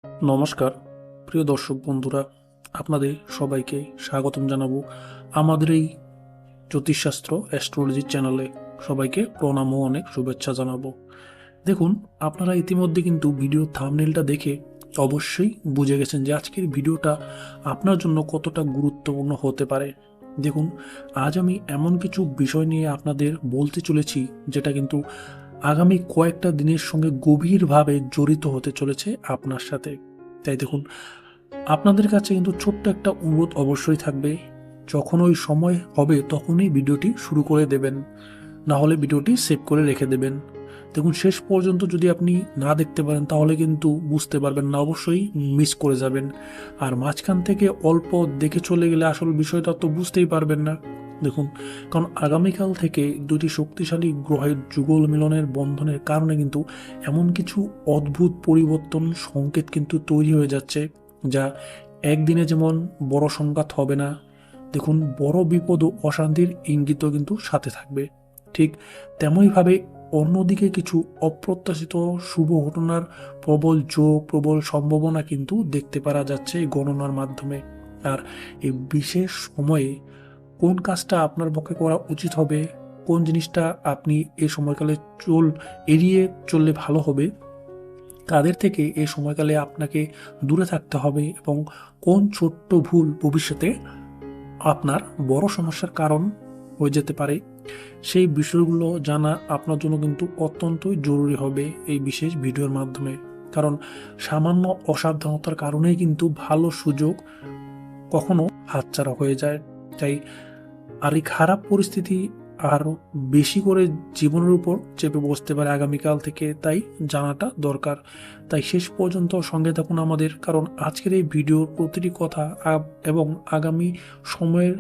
নমস্কার প্রিয় দর্শক বন্ধুরা, আপনাদের সবাইকে স্বাগতম জানাবো আমাদের এই জ্যোতিষশাস্ত্র অ্যাস্ট্রোলজি চ্যানেলে। সবাইকে প্রণাম ও অনেক শুভেচ্ছা জানাবো। দেখুন, আপনারা ইতিমধ্যে কিন্তু ভিডিও থাম্বনেলটা দেখে অবশ্যই বুঝে গেছেন যে আজকের ভিডিওটা আপনার জন্য কতটা গুরুত্বপূর্ণ হতে পারে। দেখুন, আজ আমি এমন কিছু বিষয় নিয়ে আপনাদের বলতে চলেছি যেটা কিন্তু আগামী কয়েকটা দিনের সঙ্গে গভীরভাবে জড়িত হতে চলেছে আপনার সাথে। তাই দেখুন, আপনাদের কাছে কিন্তু ছোট্ট একটা অনুরোধ অবশ্যই থাকবে, যখন ওই সময় হবে তখনই ভিডিওটি শুরু করে দেবেন, না হলে ভিডিওটি সেভ করে রেখে দেবেন। দেখুন, শেষ পর্যন্ত যদি আপনি না দেখতে পারেন তাহলে কিন্তু বুঝতে পারবেন না, অবশ্যই মিস করে যাবেন। আর মাঝখান থেকে অল্প দেখে চলে গেলে আসল বিষয়টা তো বুঝতেই পারবেন না। দেখুন, কারণ আগামীকাল থেকে দুটি শক্তিশালী গ্রহের যুগল মিলনের বন্ধনের কারণে কিন্তু এমন কিছু অদ্ভুত পরিবর্তন সংকেত কিন্তু তৈরি হয়ে যাচ্ছে, যা একদিনে যেমন বড় সংঘাত হবে না, দেখুন বড় বিপদ ও অশান্তির ইঙ্গিতও কিন্তু সাথে থাকবে। ঠিক তেমনইভাবে অন্যদিকে কিছু অপ্রত্যাশিত শুভ ঘটনার প্রবল যোগ, প্রবল সম্ভাবনা কিন্তু দেখতে পারা যাচ্ছে এই গণনার মাধ্যমে। আর এই বিশেষ সময়ে কোন কাজটা আপনার পক্ষে করা উচিত হবে, কোন জিনিসটা আপনি এই সময়কালে এড়িয়ে চললে ভালো হবে, কাদের থেকে এই সময়কালে আপনাকে দূরে থাকতে হবে, এবং কোন ছোট্ট ভুল ভবিষ্যতে আপনার বড় সমস্যার কারণ হয়ে যেতে পারে, সেই বিষয়গুলো জানা আপনার জন্য কিন্তু অত্যন্তই জরুরি হবে এই বিশেষ ভিডিওর মাধ্যমে। কারণ সামান্য অসাবধানতার কারণেই কিন্তু ভালো সুযোগ কখনো হাতছাড়া হয়ে যায়। তাই আর এই খারাপ পরিস্থিতি আরো বেশি করে জীবনের উপর চেপে বসতে পারে আগামীকাল থেকে, তাই জানাটা দরকার। তাই শেষ পর্যন্ত সঙ্গে থাকুন আমাদের, কারণ আজকের এই ভিডিওর প্রতিটি কথা এবং আগামী সময়ের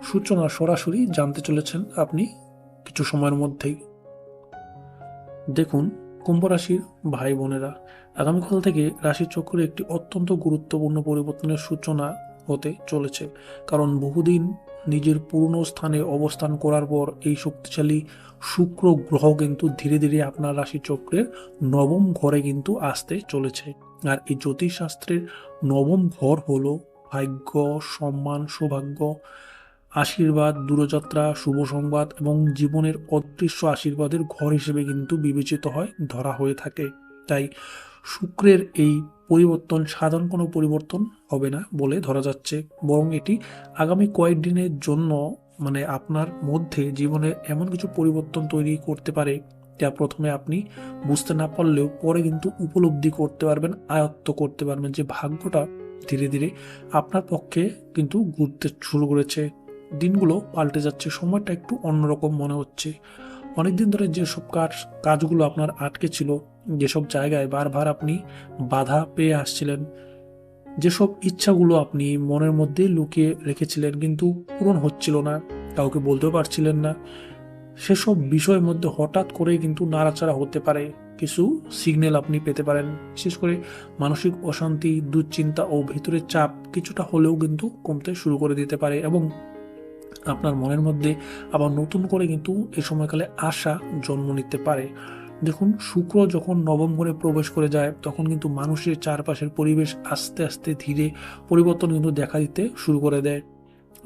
সূচনা সরাসরি জানতে চলেছেন আপনি কিছু সময়ের মধ্যেই। দেখুন, কুম্ভ রাশির ভাই বোনেরা, আগামীকাল থেকে রাশিচক্রে একটি অত্যন্ত গুরুত্বপূর্ণ পরিবর্তনের সূচনা হতে চলেছে। কারণ বহুদিন নিজের পুরনো স্থানে অবস্থান করার পর এই শক্তিশালী শুক্র গ্রহ কিন্তু ধীরে ধীরে আপনার রাশিচক্রের নবম ঘরে কিন্তু আসতে চলেছে। আর এই জ্যোতিষশাস্ত্রের নবম ঘর হলো ভাগ্য, সম্মান, সৌভাগ্য, আশীর্বাদ, দূরযাত্রা, শুভ সংবাদ এবং জীবনের অদৃশ্য আশীর্বাদের ঘর হিসেবে কিন্তু বিবেচিত হয়, ধরা হয়ে থাকে। তাই শুক্রের এই পরিবর্তন সাধারণ কোনো পরিবর্তন হবে না বলে ধরা যাচ্ছে, বরং এটি আগামী কয়েকদিনের জন্য আপনার মধ্যে জীবনে এমন কিছু পরিবর্তন তৈরি করতে পারে যা প্রথমে আপনি বুঝতে না পারলেও পরে কিন্তু উপলব্ধি করতে পারবেন, আয়ত্ত করতে পারবেন যে ভাগ্যটা ধীরে ধীরে আপনার পক্ষে কিন্তু ঘুরতে শুরু করেছে। দিনগুলো পাল্টে যাচ্ছে, সময়টা একটু অন্যরকম মনে হচ্ছে। অনেকদিন ধরে যেসব কাজগুলো আপনার আটকে ছিল, যেসব জায়গায় বারবার আপনি বাধা পেয়ে আসছিলেন, যেসব ইচ্ছাগুলো আপনি মনের মধ্যে লুকিয়ে রেখেছিলেন কিন্তু পূরণ হচ্ছিল না, কাউকে বলতেও পারছিলেন না, সেসব বিষয়ের মধ্যে হঠাৎ করেই কিন্তু নাড়াচাড়া হতে পারে। কিছু সিগন্যাল আপনি পেতে পারেন। বিশেষ করে মানসিক অশান্তি, দুশ্চিন্তা ও ভেতরের চাপ কিছুটা হলেও কিন্তু কমতে শুরু করে দিতে পারে, এবং আপনার মনের মধ্যে আবার নতুন করে কিন্তু এই সময়কালে আশা জন্ম নিতে পারে। দেখুন, শুক্র যখন নবম ঘরে প্রবেশ করে যায় তখন কিন্তু মানুষের চারপাশের পরিবেশ আস্তে আস্তে ধীরে পরিবর্তন কিন্তু দেখা দিতে শুরু করে দেয়।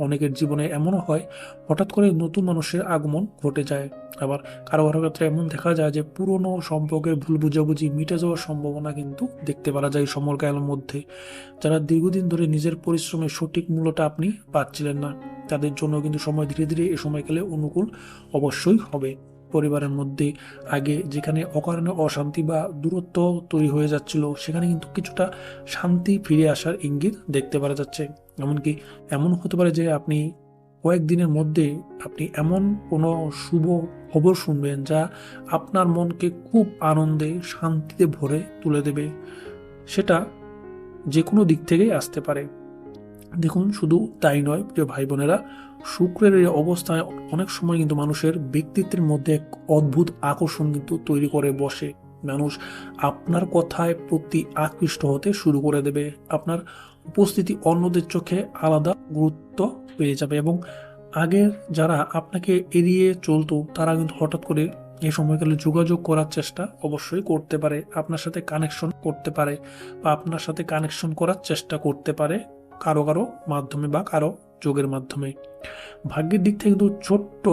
অনেকের জীবনে এমনও হয় হঠাৎ করে নতুন মানুষের আগমন ঘটে যায়। আবার কারো কারো ক্ষেত্রে এমন দেখা যায় যে পুরনো সম্পর্কের ভুল বুঝাবুঝি মিটে যাওয়ার সম্ভাবনা কিন্তু দেখতে পারা যায় সময়কালের মধ্যে। যারা দীর্ঘদিন ধরে নিজের পরিশ্রমের সঠিক মূল্যটা আপনি পাচ্ছিলেন না, তাদের জন্য কিন্তু সময় ধীরে ধীরে এই সময়কালে অনুকূল অবশ্যই হবে। পরিবারের মধ্যে আগে যেখানে অকারণে অশান্তি বা দূরত্ব তৈরি হয়ে যাচ্ছিল, সেখানে কিন্তু কিছুটা শান্তি ফিরে আসার ইঙ্গিত দেখতে পারা যাচ্ছে। এমনকি এমন হতে পারে যে আপনি কয়েকদিনের মধ্যে আপনি এমন কোনো শুভ খবর শুনবেন যা আপনার মনকে খুব আনন্দে, শান্তিতে ভরে তুলে দেবে। সেটা যে কোনো দিক থেকেই আসতে পারে। দেখুন, শুধু তাই নয় প্রিয় ভাই বোনেরা, শুক্রের এই অবস্থায় অনেক সময় কিন্তু মানুষের ব্যক্তিত্বের মধ্যে এক অদ্ভুত আকর্ষণ কিন্তু তৈরি করে বসে। মানুষ আপনার কথায় প্রতি আকৃষ্ট হতে শুরু করে দেবে, আপনার উপস্থিতি অন্যদের চোখে আলাদা গুরুত্ব পেয়ে যাবে, এবং আগের যারা আপনাকে এড়িয়ে চলতো তারা কিন্তু হঠাৎ করে এই সময়কালে যোগাযোগ করার চেষ্টা অবশ্যই করতে পারে, আপনার সাথে কানেকশন করতে পারে বা আপনার সাথে কানেকশন করার চেষ্টা করতে পারে কারো কারো মাধ্যমে বা কারো যোগের মাধ্যমে। ভাগ্যের দিক থেকে কিন্তু ছোট্ট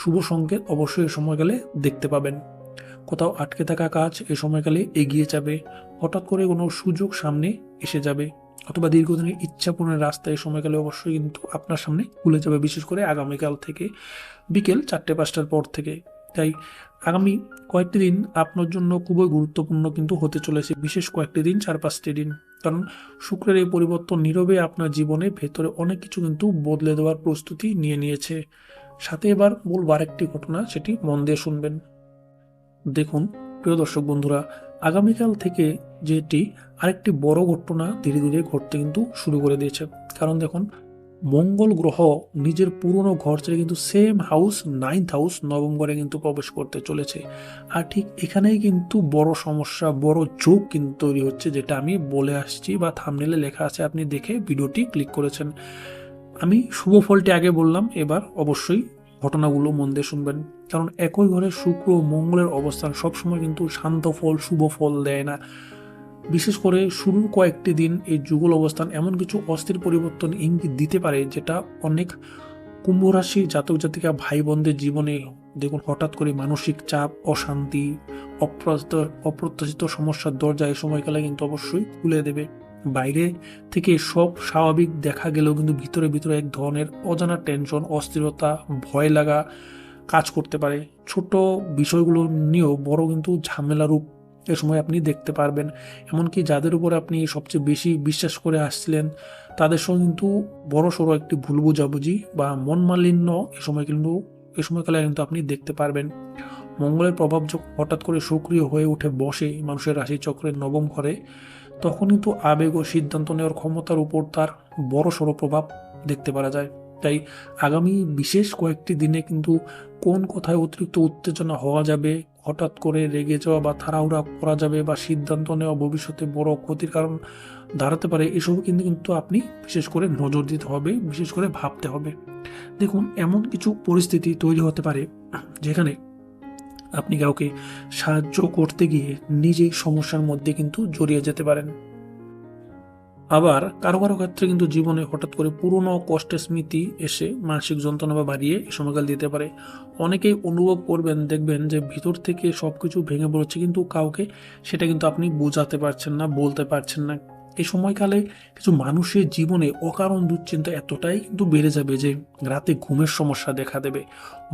শুভ সংকেত অবশ্যই এই সময়কালে দেখতে পাবেন। কোথাও আটকে থাকা কাজ এই সময়কালে এগিয়ে যাবে, হঠাৎ করে কোনো সুযোগ সামনে এসে যাবে, অথবা দীর্ঘদিনের ইচ্ছা পূরণের রাস্তা এই সময়কালে অবশ্যই কিন্তু আপনার সামনে খুলে যাবে, বিশেষ করে আগামীকাল থেকে বিকেল 4-5টার পর থেকে। তাই আগামী কয়েকটি দিন আপনার জন্য খুবই গুরুত্বপূর্ণ কিন্তু হতে চলেছে, বিশেষ কয়েকটি দিন, 4-5টি দিন। কারণ শুক্রের এই পরিবর্তন নীরবে আপনার জীবনে ভেতরে অনেক কিছু কিন্তু বদলে দেওয়ার প্রস্তুতি নিয়ে নিয়েছে। সাথে এবার বলবো আরেকটি ঘটনা, সেটি মন দিয়ে শুনবেন। দেখুন প্রিয় দর্শক বন্ধুরা, আগামীকাল থেকে যেটি আরেকটি বড় ঘটনা ধীরে ধীরে ঘটতে কিন্তু শুরু করে দিয়েছে। কারণ দেখুন, মঙ্গল গ্রহ নিজের পুরনো ঘর ছেড়ে কিন্তু সেম হাউস, 9th হাউস, নবম ঘরে কিন্তু প্রবেশ করতে চলেছে। আর ঠিক এখানেই কিন্তু বড় সমস্যা, বড় যোগ কিন্তু তৈরি হচ্ছে, যেটা আমি বলে আসছি বা থাম্বনেলে লেখা আছে, আপনি দেখে ভিডিওটি ক্লিক করেছেন। আমি শুভ ফলটি আগে বললাম, এবার অবশ্যই ঘটনাগুলো মন দিয়ে শুনবেন। কারণ একই ঘরে শুক্র ও মঙ্গলের অবস্থান সবসময় কিন্তু শান্ত ফল, শুভ ফল দেয় না। বিশেষ করে শুরুর কয়েকটি দিন এই যুগল অবস্থান এমন কিছু অস্থির পরিবর্তন ইঙ্গিত দিতে পারে, যেটা অনেক কুম্ভ রাশি জাতক জাতিকা ভাই বোনদের জীবনে দেখুন হঠাৎ করে মানসিক চাপ, অশান্তি, অপ্রত্যাশিত সমস্যার দরজা এই সময়কালে কিন্তু অবশ্যই খুলে দেবে। বাইরে থেকে সব স্বাভাবিক দেখা গেলেও কিন্তু ভিতরে ভিতরে এক ধরনের অজানা টেনশন, অস্থিরতা, ভয় লাগা কাজ করতে পারে। ছোট বিষয়গুলো নিয়েও বড় কিন্তু ঝামেলা রূপ এ সময় আপনি দেখতে পারবেন। এমনকি যাদের উপর আপনি সবচেয়ে বেশি বিশ্বাস করে আসছিলেন, তাদের সঙ্গে কিন্তু বড় সড়ো একটি ভুল বোঝাবুঝি বা মন মালিন্য এ সময়কালে কিন্তু আপনি দেখতে পারবেন। মঙ্গলের প্রভাব যখন হঠাৎ করে সক্রিয় হয়ে উঠে বসে মানুষের রাশিচক্রের নবম ঘরে, তখন কিন্তু আবেগ ও সিদ্ধান্ত নেওয়ার ক্ষমতার উপর তার বড় সড়ো প্রভাব দেখতে পারা যায়। তাই আগামী বিশেষ কয়েকটি দিনে কিন্তু কোন কথায় অতিরিক্ত উত্তেজনা হওয়া যাবে, হঠাৎ করে রেগে যাওয়া বা তাড়াহুড়া করা যাবে বা সিদ্ধান্ত নেওয়া ভবিষ্যতে বড় ক্ষতির কারণ দাঁড়াতে পারে, এসব কিন্তু কিন্তু আপনি বিশেষ করে নজর দিতে হবে, বিশেষ করে ভাবতে হবে। দেখুন, এমন কিছু পরিস্থিতি তৈরি হতে পারে যেখানে আপনি কাউকে সাহায্য করতে গিয়ে নিজেই সমস্যার মধ্যে কিন্তু জড়িয়ে যেতে পারেন। আবার কারো কারো ক্ষেত্রে কিন্তু জীবনে হঠাৎ করে পুরনো কষ্টের স্মৃতি এসে মানসিক যন্ত্রণা বা বাড়িয়ে এই সময়কাল দিতে পারে। অনেকেই অনুভব করবেন, দেখবেন যে ভিতর থেকে সবকিছু ভেঙে পড়ছে, কিন্তু কাউকে সেটা কিন্তু আপনি বোঝাতে পারছেন না, বলতে পারছেন না। এই সময়কালে কিছু মানুষের জীবনে অকারণ দুশ্চিন্তা এতটাই কিন্তু বেড়ে যাবে যে রাতে ঘুমের সমস্যা দেখা দেবে,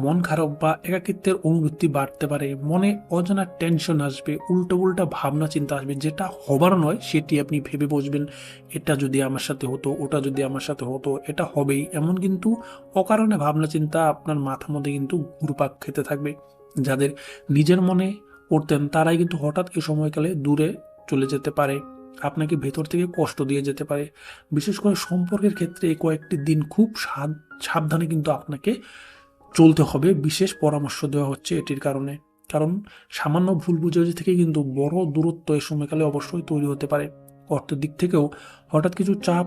মন খারাপ বা একাকিত্বের অনুভূতি বাড়তে পারে, মনে অজানা টেনশন আসবে, উল্টো উল্টা ভাবনা চিন্তা আসবে, যেটা হবার নয় সেটি আপনি ভেবে বসবেন, এটা যদি আমার সাথে হতো, ওটা যদি আমার সাথে হতো, এটা হবেই, এমন কিন্তু অকারণে ভাবনা চিন্তা আপনার মাথার মধ্যে কিন্তু ঘুরপাক খেতে থাকবে। যাদের নিজের মনে পড়তেন তারাই কিন্তু হঠাৎ এই সময়কালে দূরে চলে যেতে পারে, আপনাকে ভেতর থেকে কষ্ট দিয়ে যেতে পারে। বিশেষ করে সম্পর্কের ক্ষেত্রে এই কয়েকটি দিন খুব সাবধানে কিন্তু আপনাকে চলতে হবে, বিশেষ পরামর্শ দেওয়া হচ্ছে এটির কারণে। কারণ সামান্য ভুল বুঝাবুঝি থেকে কিন্তু বড় দূরত্ব এই সময়কালে অবশ্যই তৈরি হতে পারে। অর্থের দিক থেকেও হঠাৎ কিছু চাপ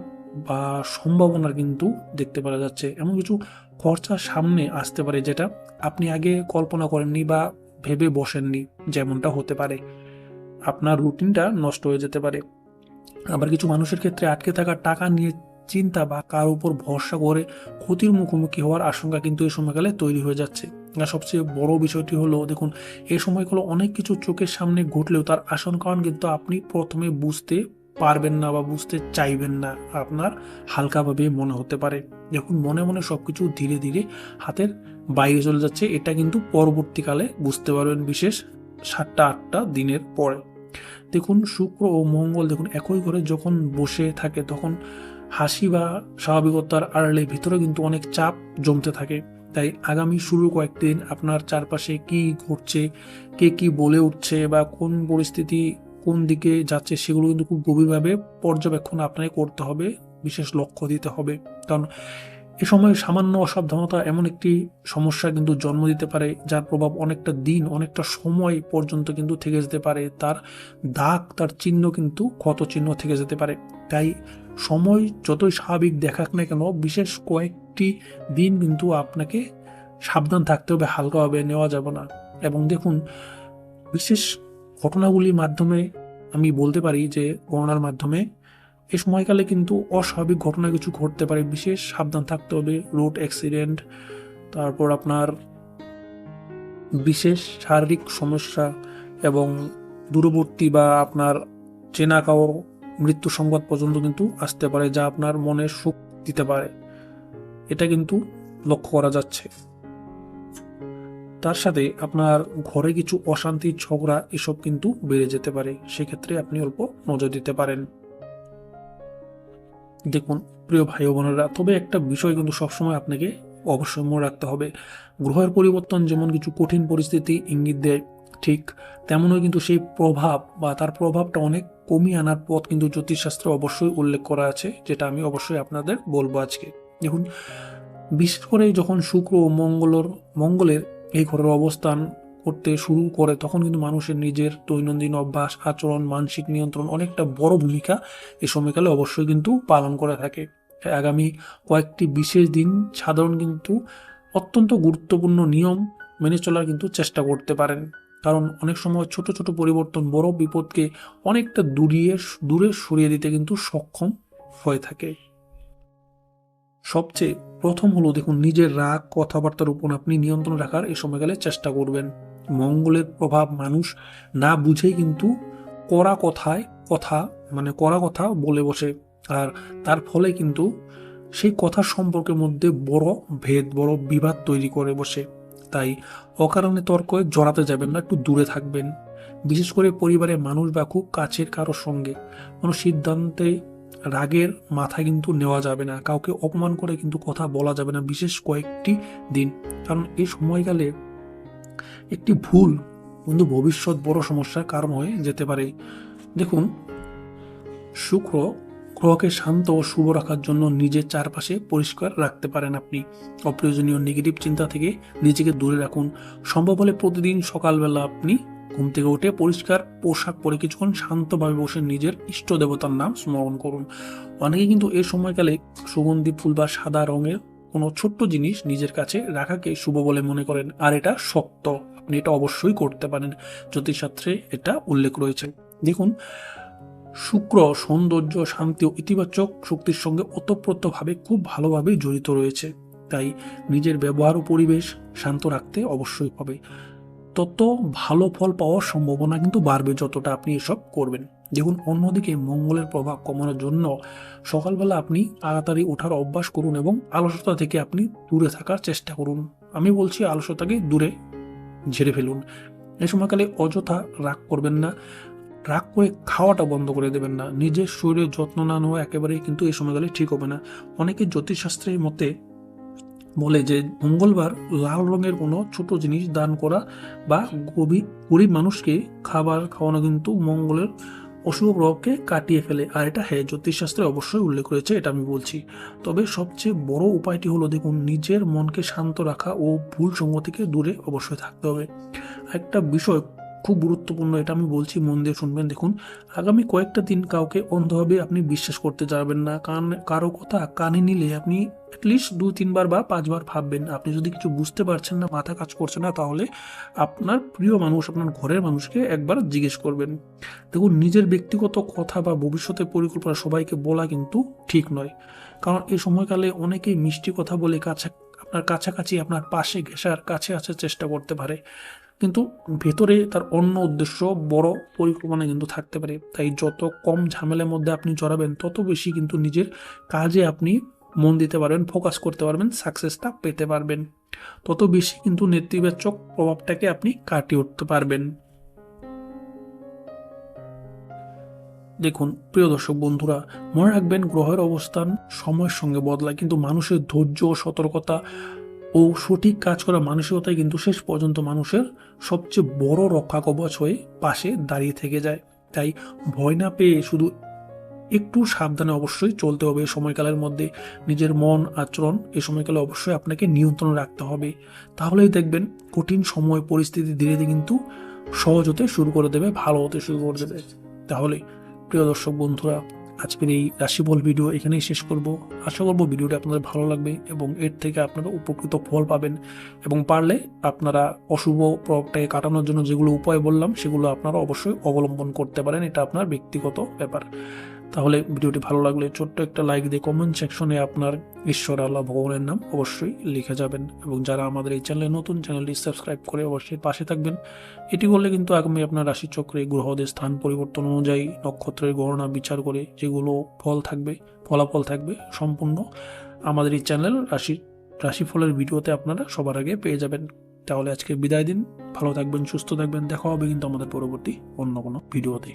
বা সম্ভাবনার কিন্তু দেখতে পাওয়া যাচ্ছে, এমন কিছু খরচা সামনে আসতে পারে যেটা আপনি আগে কল্পনা করেননি বা ভেবে বসেননি, যেমনটা হতে পারে আপনার রুটিনটা নষ্ট হয়ে যেতে পারে। আবার কিছু মানুষের ক্ষেত্রে আটকে থাকা টাকা নিয়ে চিন্তা বা কার উপর ভরসা করে ক্ষতির মুখোমুখি হওয়ার আশঙ্কা কিন্তু এই সময়কালে তৈরি হয়ে যাচ্ছে। আর সবচেয়ে বড় বিষয়টি হলো, দেখুন, এই সময়গুলো অনেক কিছু চোখের সামনে ঘটলেও তার আসল কারণ কিন্তু আপনি প্রথমে বুঝতে পারবেন না বা বুঝতে চাইবেন না, আপনার হালকাভাবে মনে হতে পারে। যখন মনে মনে সবকিছু ধীরে ধীরে হাতের বাইরে চলে যাচ্ছে, এটা কিন্তু পরবর্তীকালে বুঝতে পারবেন, বিশেষ 7-8টা দিনের পরে। দেখুন, শুক্র ও মঙ্গল দেখুন একই ঘরে যখন বসে থাকে, তখন হাসি বা স্বাভাবিকতার আড়ালে ভিতরে কিন্তু অনেক চাপ জমতে থাকে। তাই আগামী শুরু কয়েকদিন আপনার চারপাশে কি ঘটছে, কে কি বলে উঠছে বা কোন পরিস্থিতি কোন দিকে যাচ্ছে, সেগুলো কিন্তু খুব গভীরভাবে পর্যবেক্ষণ আপনাকে করতে হবে, বিশেষ লক্ষ্য দিতে হবে। কারণ এ সময় সামান্য অসাবধানতা এমন একটি সমস্যা কিন্তু জন্ম দিতে পারে, যার প্রভাব অনেকটা দিন, অনেকটা সময় পর্যন্ত কিন্তু থেকে যেতে পারে, তার দাগ, তার চিহ্ন কিন্তু ক্ষত চিহ্ন থেকে যেতে পারে। তাই সময় যতই স্বাভাবিক দেখাক না কেন, বিশেষ কয়েকটি দিন কিন্তু আপনাকে সাবধান থাকতে হবে, হালকাভাবে নেওয়া যাবে না। এবং দেখুন, বিশেষ ঘটনাগুলির মাধ্যমে আমি বলতে পারি যে গণনার মাধ্যমে এই সময়কালে কিন্তু অস্বাভাবিক ঘটনা কিছু ঘটতে পারে, বিশেষ সাবধান থাকতে হবে। রোড অ্যাক্সিডেন্ট, তারপর আপনার বিশেষ শারীরিক সমস্যা এবং দূরবর্তী বা আপনার চেনা কারো মৃত্যু সংবাদ পর্যন্ত কিন্তু আসতে পারে, যা আপনার মনে সুখ দিতে পারে। এটা কিন্তু লক্ষ্য করা যাচ্ছে। তার সাথে আপনার ঘরে কিছু অশান্তি, ঝগড়া এসব কিন্তু বেড়ে যেতে পারে, সেক্ষেত্রে আপনি অল্প নজর দিতে পারেন। দেখুন প্রিয় ভাই ও বোনেরা, তবে একটা বিষয় কিন্তু সবসময় আপনাকে অবশ্যই মনে রাখতে হবে, গ্রহের পরিবর্তন যেমন কিছু কঠিন পরিস্থিতি ইঙ্গিত দেয়, ঠিক তেমনই কিন্তু সেই প্রভাব বা তার প্রভাবটা অনেক কমিয়ে আনার পথ কিন্তু জ্যোতিষশাস্ত্রে অবশ্যই উল্লেখ করা আছে, যেটা আমি অবশ্যই আপনাদের বলবো আজকে। দেখুন, বিশেষ করে যখন শুক্র ও মঙ্গলের এই ঘরের অবস্থান করতে শুরু করে, তখন কিন্তু মানুষের নিজের দৈনন্দিন অভ্যাস, আচরণ, মানসিক নিয়ন্ত্রণ অনেকটা বড় ভূমিকা এই সময়কালে অবশ্যই কিন্তু পালন করে থাকে। আগামী কয়েকটি বিশেষ দিন সাধারণ কিন্তু অত্যন্ত গুরুত্বপূর্ণ নিয়ম মেনে চলার কিন্তু চেষ্টা করতে পারেন, কারণ অনেক সময় ছোট ছোট পরিবর্তন বড় বিপদকে অনেকটা দূরে সরিয়ে দিতে কিন্তু সক্ষম হয়ে থাকে। সবচেয়ে প্রথম হলো, দেখুন, নিজের রাগ কথাবার্তার উপর আপনি নিয়ন্ত্রণ রাখার এই সময়কালে চেষ্টা করবেন। মঙ্গলের প্রভাব মানুষ না বুঝেই কিন্তু কড়া কড়া কথা বলে বসে, আর তার ফলে কিন্তু সেই কথার সম্পর্কের মধ্যে বড় বিবাদ তৈরি করে বসে। তাই অকারণে তর্কে জড়াতে যাবেন না, একটু দূরে থাকবেন। বিশেষ করে পরিবারের মানুষ বা খুব কাছের কারো সঙ্গে কোনো সিদ্ধান্তে রাগের মাথা কিন্তু নেওয়া যাবে না, কাউকে অপমান করে কিন্তু কথা বলা যাবে না বিশেষ কয়েকটি দিন, কারণ এই সময়কালে একটি ভুল কিন্তু ভবিষ্যৎ বড় সমস্যার কারণ হয়ে যেতে পারে। দেখুন, শুক্র গ্রহকে শান্ত ও শুভ রাখার জন্য নিজের চারপাশে পরিষ্কার রাখতে পারেন আপনি। অপ্রয়োজনীয় নেগেটিভ চিন্তা থেকে নিজেকে দূরে রাখুন। সম্ভব হলে প্রতিদিন সকালবেলা আপনি ঘুম থেকে উঠে পরিষ্কার পোশাক পরে কিছুক্ষণ শান্তভাবে বসে নিজের ইষ্ট দেবতার নাম স্মরণ করুন। অনেকে কিন্তু এই সময়কালে সুগন্ধি ফুল বা সাদা রঙের কোনো ছোট্ট জিনিস নিজের কাছে রাখাকে শুভ বলে মনে করেন, আর এটা সত্য, আপনি এটা অবশ্যই করতে পারেন, জ্যোতিষশাস্ত্রে এটা উল্লেখ রয়েছে। দেখুন, শুক্র সৌন্দর্য, শান্তি ও ইতিবাচক শক্তির সঙ্গে ওতপ্রোতভাবে খুব ভালোভাবে জড়িত রয়েছে, তাই নিজের ব্যবহার ও পরিবেশ শান্ত রাখতে অবশ্যই হবে। তত ভালো ফল পাওয়ার সম্ভাবনা কিন্তু বাড়বে যতটা আপনি এসব করবেন। দেখুন, অন্যদিকে মঙ্গলের প্রভাব কমানোর জন্য সকালবেলা আপনি তাড়াতাড়ি ওঠার অভ্যাস করুন এবং অলসতা থেকে আপনি দূরে থাকার চেষ্টা করুন। আমি বলছি অলসতাকে দূরে ঝেড়ে ফেলুন। এই সময়কালে অযথা রাগ করবেন না, রাগ করে খাওয়াটা বন্ধ করে দেবেন না। নিজের শরীরের যত্ন না নেওয়া একেবারেই কিন্তু এই সময়কালে ঠিক হবে না। অনেকে জ্যোতিষশাস্ত্রের মতে বলে যে মঙ্গলবার লাল রঙের কোনো ছোট জিনিস দান করা বা গরিব মানুষকে খাবার খাওয়ানো কিন্তু মঙ্গলের অশুভ প্রভাবকে কাটিয়ে ফেলে। আর এটা জ্যোতিষশাস্ত্রে অবশ্যই উল্লেখ রয়েছে, এটা আমি বলছি। তবে সবচেয়ে বড় উপায়টি হলো, দেখুন, নিজের মনকে শান্ত রাখা ও ভুল সঙ্গ থেকে দূরে অবশ্যই থাকতে হবে। একটা বিষয় খুব গুরুত্বপূর্ণ, এটা আমি বলছি, মন দিয়ে শুনবেন। দেখুন, আগামী কয়েকটা দিন কাউকে অন্ধভাবে আপনি বিশ্বাস করতে যাবেন না, কারণ কারো কথা কানে নিলে আপনি অ্যাটলিস্ট 2-3 বার বা 5 বার ভাববেন। আপনি যদি কিছু বুঝতে পারছেন না, মাথা কাজ করছে না, তাহলে আপনার প্রিয় মানুষ, আপনার ঘরের মানুষকে একবার জিজ্ঞেস করবেন। দেখুন, নিজের ব্যক্তিগত কথা বা ভবিষ্যতের পরিকল্পনা সবাইকে বলা কিন্তু ঠিক নয়, কারণ এই সময়কালে অনেকেই মিষ্টি কথা বলে আপনার কাছাকাছি, আপনার পাশে ঘেঁষার কাছে আসার চেষ্টা করতে পারে, কিন্তু ভেতরে তার অন্য উদ্দেশ্য, বড় পরিকল্পনা কিন্তু থাকতে পারে। তাই যত কম ঝামেলার মধ্যে আপনি জড়াবেন, তত বেশি কিন্তু নিজের কাজে আপনি মন দিতে পারবেন, ফোকাস করতে পারবেন, সাকসেসটা পেতে পারবেন, তত বেশি কিন্তু নেতিবাচক প্রভাবটাকে আপনি কাটিয়ে উঠতে পারবেন। দেখুন প্রিয় দর্শক বন্ধুরা, মনে রাখবেন, গ্রহের অবস্থান সময়ের সঙ্গে বদলায়, কিন্তু মানুষের ধৈর্য, সতর্কতা ও সঠিক কাজ করা মানসিকতাই কিন্তু শেষ পর্যন্ত মানুষের সবচেয়ে বড় রক্ষা কবচ হয়ে পাশে দাঁড়িয়ে থেকে যায়। তাই ভয় না পেয়ে শুধু একটু সাবধানে অবশ্যই চলতে হবে। এই সময়কালের মধ্যে নিজের মন, আচরণ এই সময়কালে অবশ্যই আপনাকে নিয়ন্ত্রণ রাখতে হবে, তাহলেই দেখবেন কঠিন সময় পরিস্থিতি ধীরে ধীরে কিন্তু সহজ হতে শুরু করে দেবে, ভালো হতে শুরু করে দেবে। তাহলে প্রিয় দর্শক বন্ধুরা, আজকের এই রাশিফল ভিডিও এখানেই শেষ করব। আশা করব ভিডিওটি আপনাদের ভালো লাগবে এবং এর থেকে আপনারা উপকৃত ফল পাবেন, এবং পারলে আপনারা অশুভ প্রভাবটাকে কাটানোর জন্য যেগুলো উপায় বললাম সেগুলো আপনারা অবশ্যই অবলম্বন করতে পারেন। এটা আপনার ব্যক্তিগত ব্যাপার। তাহলে ভিডিওটি ভালো লাগলে ছোট্ট একটা লাইক দিয়ে কমেন্ট সেকশনে আপনার ঈশ্বর, আল্লাহ, ভগবানের নাম অবশ্যই লিখে যাবেন। এবং যারা আমাদের এই চ্যানেলে নতুন, চ্যানেলটি সাবস্ক্রাইব করে অবশ্যই পাশে থাকবেন। এটি করলে কিন্তু আগামী আপনার রাশিচক্রে গ্রহদের স্থান পরিবর্তন অনুযায়ী নক্ষত্রের গণনা বিচার করে যেগুলো ফলাফল থাকবে সম্পূর্ণ আমাদের এই চ্যানেল রাশিফলের ভিডিওতে আপনারা সবার আগে পেয়ে যাবেন। তাহলে আজকে বিদায় দিন, ভালো থাকবেন, সুস্থ থাকবেন। দেখা হবে কিন্তু আমাদের পরবর্তী অন্য কোনো ভিডিওতে।